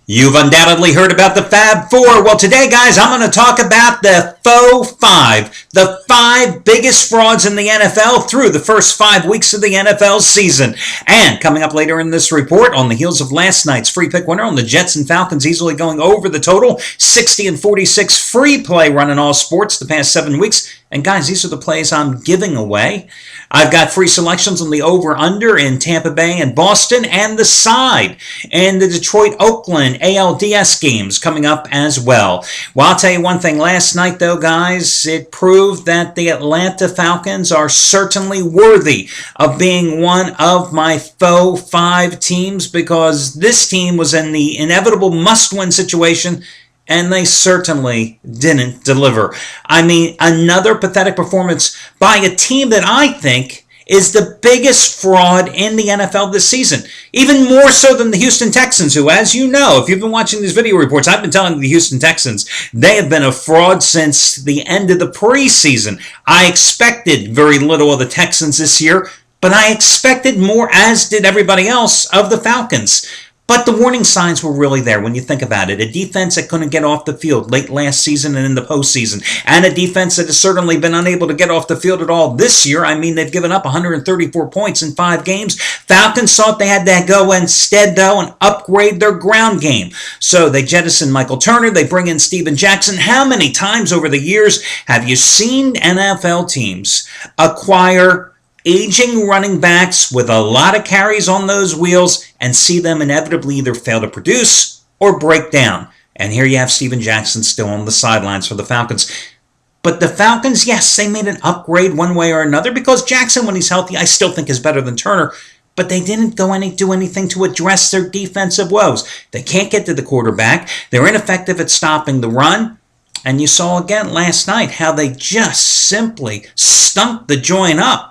You've undoubtedly heard about the Fab Four. Well, today, guys, I'm going to talk about the Faux Five, the five biggest frauds in the NFL through the first 5 weeks of the NFL season. And coming up later in this report, on the heels of last night's free pick winner on the Jets and Falcons easily going over the total, 60 and 46 free play running all sports the past 7 weeks. And guys, these are the plays I'm giving away. I've got free selections on the over-under in Tampa Bay and Boston and the side. And the Detroit-Oakland ALDS games coming up as well. Well, I'll tell you one thing. Last night, though, guys, it proved that the Atlanta Falcons are certainly worthy of being one of my faux five teams, because this team was in the inevitable must-win situation, and they certainly didn't deliver. I mean, another pathetic performance by a team that I think is the biggest fraud in the NFL this season. Even more so than the Houston Texans, who, as you know, if you've been watching these video reports, I've been telling the Houston Texans, they have been a fraud since the end of the preseason. I expected very little of the Texans this year, but I expected more, as did everybody else, of the Falcons. But the warning signs were really there when you think about it. A defense that couldn't get off the field late last season and in the postseason. And a defense that has certainly been unable to get off the field at all this year. I mean, they've given up 134 points in 5 games. Falcons thought they had to go instead, though, and upgrade their ground game. So they jettison Michael Turner. They bring in Steven Jackson. How many times over the years have you seen NFL teams acquire aging running backs with a lot of carries on those wheels and see them inevitably either fail to produce or break down? And here you have Steven Jackson still on the sidelines for the Falcons. But the Falcons, yes, they made an upgrade one way or another, because Jackson, when he's healthy, I still think is better than Turner. But they didn't do anything to address their defensive woes. They can't get to the quarterback. They're ineffective at stopping the run. And you saw again last night how they just simply stunk the joint up.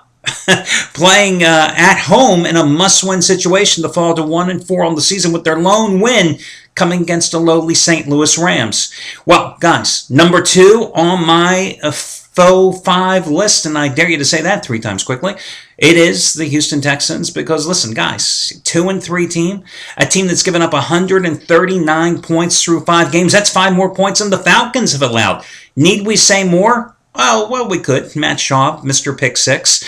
Playing at home in a must-win situation to fall to 1-4 on the season with their lone win coming against the lowly St. Louis Rams. Well, guys, number 2 on my faux 5 list, and I dare you to say that 3 times quickly, it is the Houston Texans. Because listen, guys, 2-3 team, a team that's given up 139 points through 5 games. That's 5 more points than the Falcons have allowed. Need we say more? Oh, well, we could. Matt Schaub, Mr. Pick 6.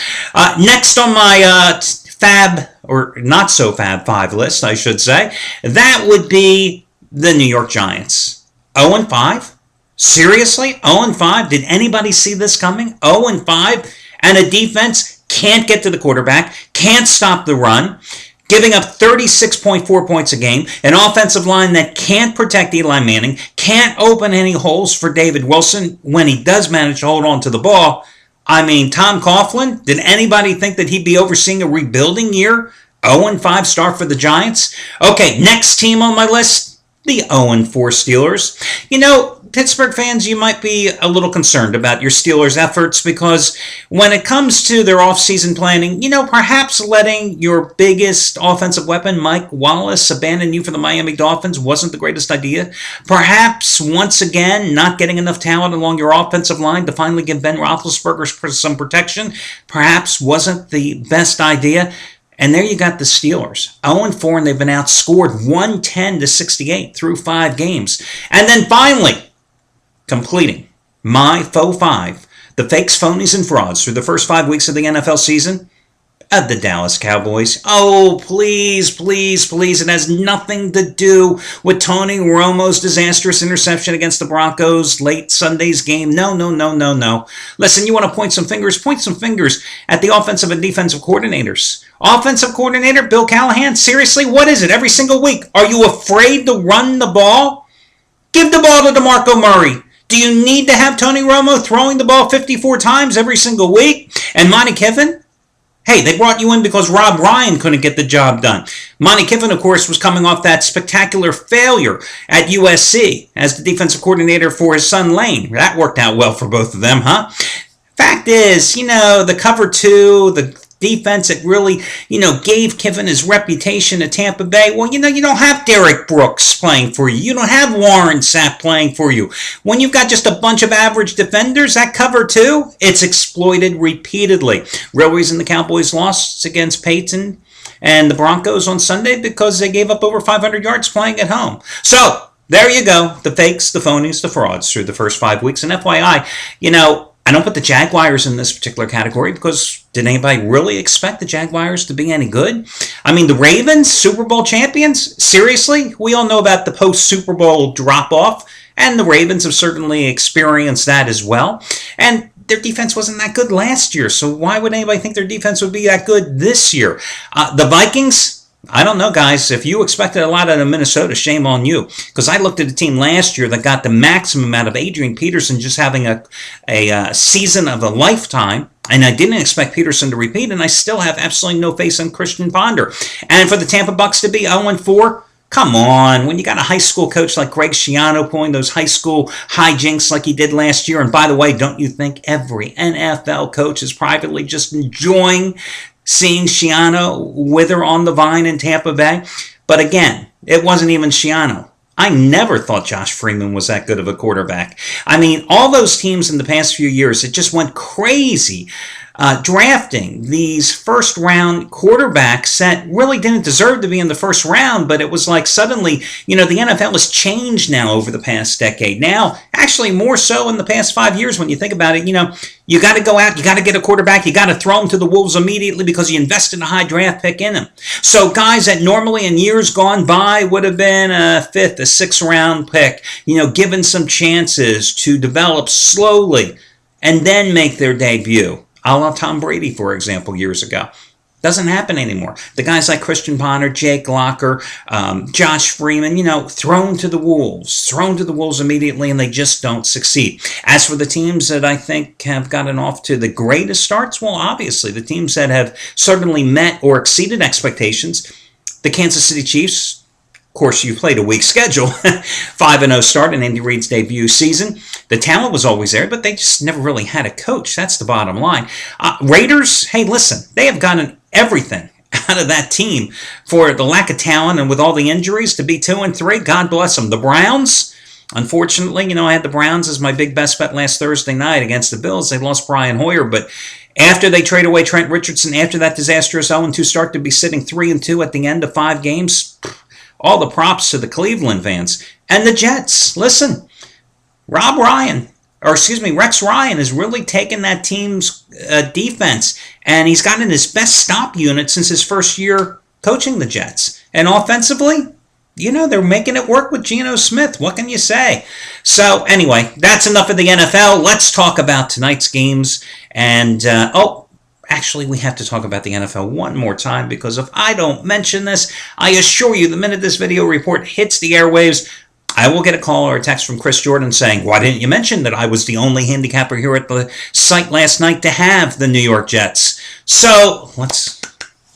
Next on my fab, or not so fab 5 list, I should say, that would be the New York Giants. 0-5? Seriously? 0-5? Did anybody see this coming? 0-5? And a defense can't get to the quarterback, can't stop the run, giving up 36.4 points a game, an offensive line that can't protect Eli Manning, can't open any holes for David Wilson when he does manage to hold on to the ball. I mean, Tom Coughlin, did anybody think that he'd be overseeing a rebuilding year? 0-5 start for the Giants. Okay, next team on my list, the 0-4 Steelers. You know, Pittsburgh fans, you might be a little concerned about your Steelers' efforts, because when it comes to their offseason planning, you know, perhaps letting your biggest offensive weapon, Mike Wallace, abandon you for the Miami Dolphins wasn't the greatest idea. Perhaps, once again, not getting enough talent along your offensive line to finally give Ben Roethlisberger some protection perhaps wasn't the best idea. And there you got the Steelers, 0-4, and they've been outscored 110-68 through 5 games. And then finally, completing my faux 5, the fakes, phonies, and frauds through the first 5 weeks of the NFL season, of the Dallas Cowboys. Oh, please, please, please. It has nothing to do with Tony Romo's disastrous interception against the Broncos late Sunday's game. No, no, no, no, no. Listen, you want to point some fingers at the offensive and defensive coordinators. Offensive coordinator Bill Callahan, seriously, what is it every single week? Are you afraid to run the ball? Give the ball to DeMarco Murray. Do you need to have Tony Romo throwing the ball 54 times every single week? And Monte Kiffin? Hey, they brought you in because Rob Ryan couldn't get the job done. Monte Kiffin, of course, was coming off that spectacular failure at USC as the defensive coordinator for his son Lane. That worked out well for both of them, huh? Fact is, you know, the cover 2, the defense that really, gave Kiffin his reputation at Tampa Bay. Well, you don't have Derek Brooks playing for you. You don't have Warren Sapp playing for you. When you've got just a bunch of average defenders, that cover 2, it's exploited repeatedly. Real reason the Cowboys lost against Peyton and the Broncos on Sunday because they gave up over 500 yards playing at home. So there you go. The fakes, the phonies, the frauds through the first 5 weeks. And FYI, I don't put the Jaguars in this particular category because did anybody really expect the Jaguars to be any good? I mean, the Ravens, Super Bowl champions? Seriously? We all know about the post-Super Bowl drop-off, and the Ravens have certainly experienced that as well. And their defense wasn't that good last year, so why would anybody think their defense would be that good this year? The Vikings? I don't know, guys. If you expected a lot out of Minnesota, shame on you. Because I looked at a team last year that got the maximum out of Adrian Peterson just having a season of a lifetime. And I didn't expect Peterson to repeat, and I still have absolutely no faith in Christian Ponder. And for the Tampa Bucks to be 0-4, come on. When you got a high school coach like Greg Schiano pulling those high school hijinks like he did last year, and by the way, don't you think every NFL coach is privately just enjoying seeing Schiano wither on the vine in Tampa Bay? But again, it wasn't even Schiano. I never thought Josh Freeman was that good of a quarterback. I mean, all those teams in the past few years, it just went crazy drafting these first-round quarterbacks that really didn't deserve to be in the first round, but it was like suddenly, the NFL has changed now over the past decade. Now, actually more so in the past 5 years when you think about it, you got to go out, you got to get a quarterback, you got to throw him to the Wolves immediately because you invested a high draft pick in him. So guys that normally in years gone by would have been a 5th, a 6th round pick, given some chances to develop slowly and then make their debut. A la Tom Brady, for example, years ago. Doesn't happen anymore. The guys like Christian Ponder, Jake Locker, Josh Freeman, thrown to the Wolves immediately, and they just don't succeed. As for the teams that I think have gotten off to the greatest starts, well, obviously, the teams that have certainly met or exceeded expectations, the Kansas City Chiefs. Of course, you played a weak schedule. 5-0 start in Andy Reid's debut season. The talent was always there, but they just never really had a coach. That's the bottom line. Raiders, hey, listen, they have gotten everything out of that team for the lack of talent and with all the injuries to be 2-3. God bless them. The Browns, unfortunately, I had the Browns as my big best bet last Thursday night against the Bills. They lost Brian Hoyer, but after they trade away Trent Richardson, after that disastrous 0-2 start to be sitting 3-2 at the end of 5 games, all the props to the Cleveland fans. And the Jets, listen, Rex Ryan has really taken that team's defense, and he's gotten his best stop unit since his first year coaching the Jets. And offensively, they're making it work with Geno Smith. What can you say? So anyway, that's enough of the NFL. Let's talk about tonight's games. And, actually, we have to talk about the NFL one more time because if I don't mention this, I assure you the minute this video report hits the airwaves, I will get a call or a text from Chris Jordan saying, why didn't you mention that I was the only handicapper here at the site last night to have the New York Jets? So let's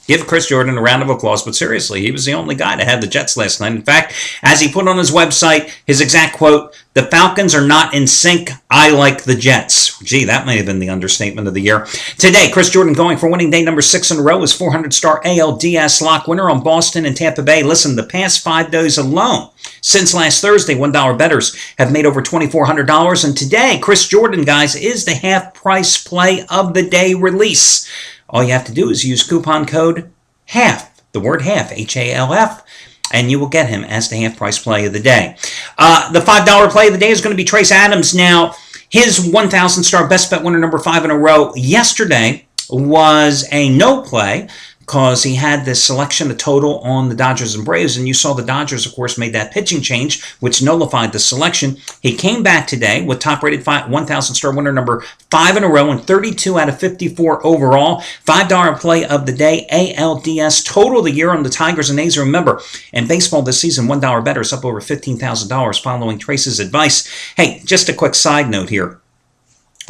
give Chris Jordan a round of applause, but seriously, he was the only guy to have the Jets last night. In fact, as he put on his website, his exact quote, "The Falcons are not in sync. I like the Jets." Gee, that may have been the understatement of the year. Today, Chris Jordan going for winning day number 6 in a row, his 400-star ALDS lock winner on Boston and Tampa Bay. Listen, the past 5 days alone, since last Thursday, $1 bettors have made over $2,400. And today, Chris Jordan, guys, is the half-price play of the day release. All you have to do is use coupon code HALF, the word HALF, H-A-L-F, and you will get him as the half-price play of the day. The $5 play of the day is going to be Trace Adams. Now, his 1,000-star best bet winner number 5 in a row yesterday was a no play because he had this selection, a total on the Dodgers and Braves, and you saw the Dodgers, of course, made that pitching change, which nullified the selection. He came back today with top-rated 1,000-star winner number 5 in a row and 32 out of 54 overall. $5 play of the day, ALDS total of the year on the Tigers and A's. Remember, in baseball this season, $1 better is up over $15,000 following Trace's advice. Hey, just a quick side note here.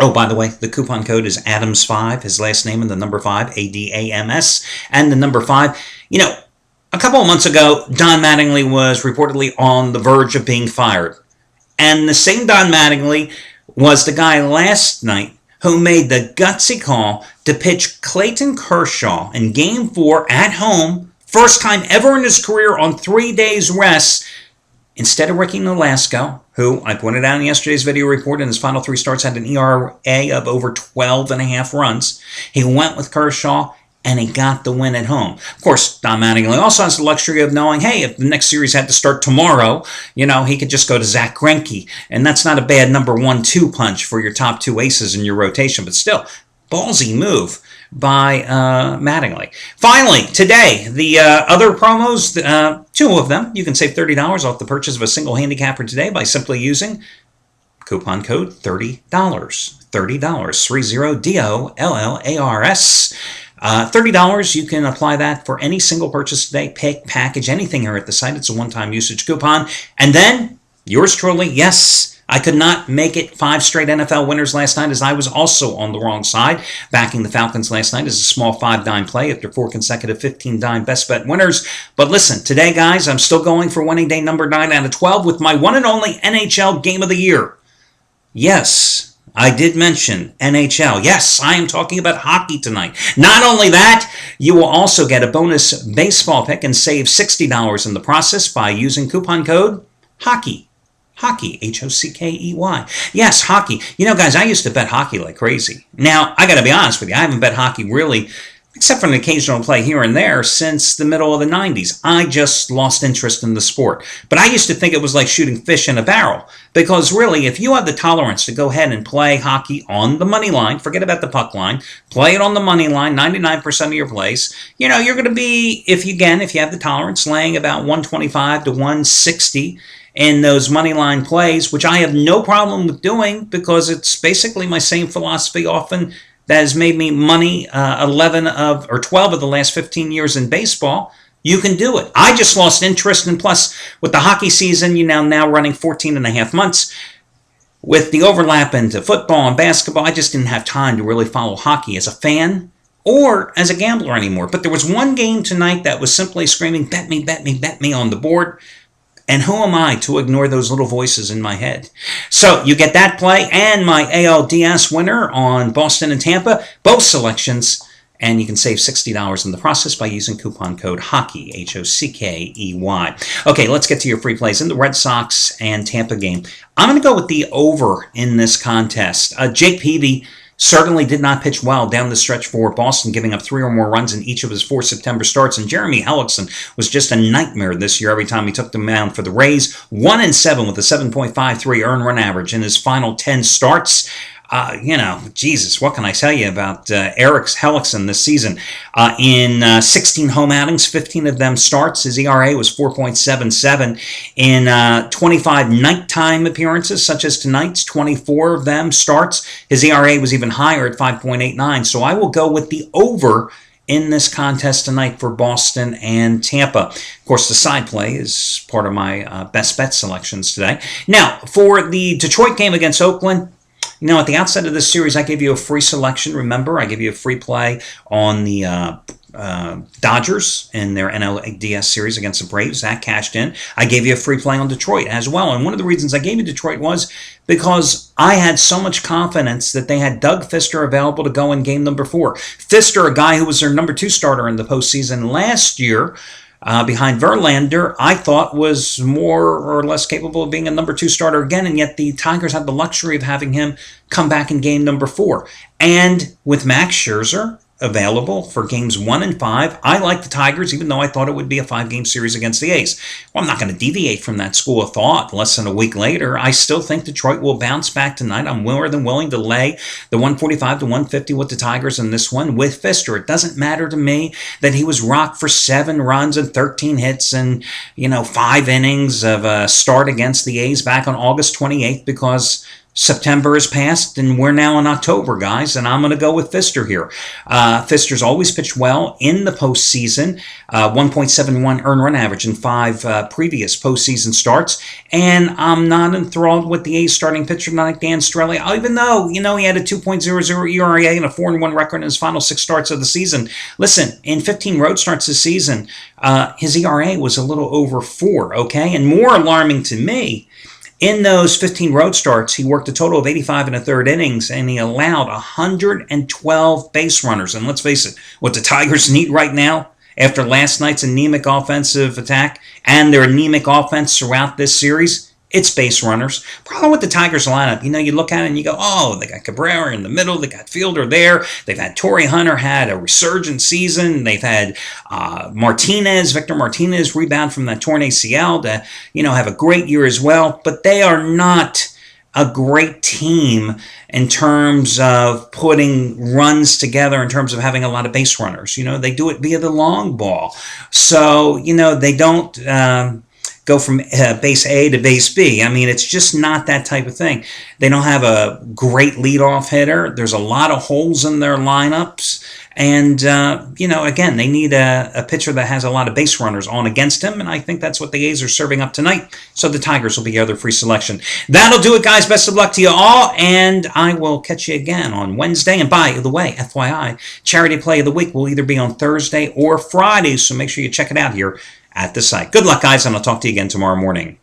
Oh, by the way, the coupon code is Adams5, his last name and the number 5, A-D-A-M-S, and the number 5. A couple of months ago, Don Mattingly was reportedly on the verge of being fired. And the same Don Mattingly was the guy last night who made the gutsy call to pitch Clayton Kershaw in Game 4 at home, first time ever in his career on 3 days rest, instead of Ricky Nolasco, who I pointed out in yesterday's video report in his final 3 starts had an ERA of over 12.5 runs. He went with Kershaw, and he got the win at home. Of course, Don Mattingly also has the luxury of knowing, hey, if the next series had to start tomorrow, he could just go to Zach Greinke, and that's not a bad number 1-2 punch for your top two aces in your rotation, but still, ballsy move by Mattingly. Finally, today, the other promos, two of them, you can save $30 off the purchase of a single handicapper today by simply using coupon code $30. $30, 30DOLLARS. $30, you can apply that for any single purchase today, pick, package, anything here at the site. It's a one-time usage coupon. And then, yours truly, yes, I could not make it 5 straight NFL winners last night, as I was also on the wrong side, backing the Falcons last night as a small 5-dime play after 4 consecutive 15-dime best bet winners. But listen, today, guys, I'm still going for winning day number 9 out of 12 with my one and only NHL Game of the Year. Yes, I did mention NHL. Yes, I am talking about hockey tonight. Not only that, you will also get a bonus baseball pick and save $60 in the process by using coupon code HOCKEY. Hockey, Hockey. Yes, hockey. Guys, I used to bet hockey like crazy. Now, I got to be honest with you, I haven't bet hockey really, except for an occasional play here and there, since the middle of the 90s. I just lost interest in the sport. But I used to think it was like shooting fish in a barrel. Because really, if you have the tolerance to go ahead and play hockey on the money line, forget about the puck line, play it on the money line, 99% of your plays, you're going to be, if you have the tolerance, laying about 125 to 160 in those money line plays, which I have no problem with doing because it's basically my same philosophy often that has made me money 12 of the last 15 years in baseball. You can do it. I just lost interest, and plus with the hockey season, now running 14 and a half months, with the overlap into football and basketball, I just didn't have time to really follow hockey as a fan or as a gambler anymore. But there was one game tonight that was simply screaming, bet me, bet me, bet me on the board. And who am I to ignore those little voices in my head? So you get that play and my ALDS winner on Boston and Tampa, both selections, and you can save $60 in the process by using coupon code HOCKEY, HOCKEY. Okay, let's get to your free plays in the Red Sox and Tampa game. I'm going to go with the over in this contest. Jake Peavy certainly did not pitch well down the stretch for Boston, giving up 3 or more runs in each of his 4 September starts. And Jeremy Hellickson was just a nightmare this year every time he took the mound for the Rays. 1-7 with a 7.53 earned run average in his final 10 starts. Jesus, what can I tell you about Eric Hellickson this season? In 16 home outings, 15 of them starts. His ERA was 4.77. In 25 nighttime appearances, such as tonight's, 24 of them starts. His ERA was even higher at 5.89. So I will go with the over in this contest tonight for Boston and Tampa. Of course, the side play is part of my best bet selections today. Now, for the Detroit game against Oakland, at the outset of this series, I gave you a free selection. Remember, I gave you a free play on the Dodgers in their NLDS series against the Braves. That cashed in. I gave you a free play on Detroit as well. And one of the reasons I gave you Detroit was because I had so much confidence that they had Doug Fister available to go in game number 4. Fister, a guy who was their number 2 starter in the postseason last year, behind Verlander, I thought was more or less capable of being a number 2 starter again, and yet the Tigers had the luxury of having him come back in game number 4. And with Max Scherzer available for games 1 and 5, I like the Tigers, even though I thought it would be a 5-game series against the A's. Well, I'm not going to deviate from that school of thought less than a week later. I still think Detroit will bounce back tonight. I'm more than willing to lay the 145 to 150 with the Tigers in this one with Fister. It doesn't matter to me that he was rocked for 7 runs and 13 hits and, 5 innings of a start against the A's back on August 28th, because September has passed, and we're now in October, guys, and I'm going to go with Fister here. Fister's always pitched well in the postseason, 1.71 earned run average in 5 previous postseason starts, and I'm not enthralled with the A's starting pitcher like Dan Strelli, even though, he had a 2.00 ERA and a 4-1 record in his final 6 starts of the season. Listen, in 15 road starts this season, his ERA was a little over 4, okay? And more alarming to me, in those 15 road starts, he worked a total of 85 1/3 innings, and he allowed 112 base runners. And let's face it, what the Tigers need right now, after last night's anemic offensive attack and their anemic offense throughout this series, It's base runners. Problem with the Tigers lineup, you look at it and you go, oh, they got Cabrera in the middle, they got Fielder there, they've had Torrey Hunter had a resurgent season, they've had Victor Martinez rebound from that torn ACL to, have a great year as well, but they are not a great team in terms of putting runs together, in terms of having a lot of base runners. They do it via the long ball. So, they don't go from base A to base B. I mean, it's just not that type of thing. They don't have a great leadoff hitter. There's a lot of holes in their lineups. And, again, they need a pitcher that has a lot of base runners on against him, and I think that's what the A's are serving up tonight. So the Tigers will be the other free selection. That'll do it, guys. Best of luck to you all, and I will catch you again on Wednesday. And by the way, FYI, Charity Play of the Week will either be on Thursday or Friday, so make sure you check it out here at the site. Good luck, guys, and I'll talk to you again tomorrow morning.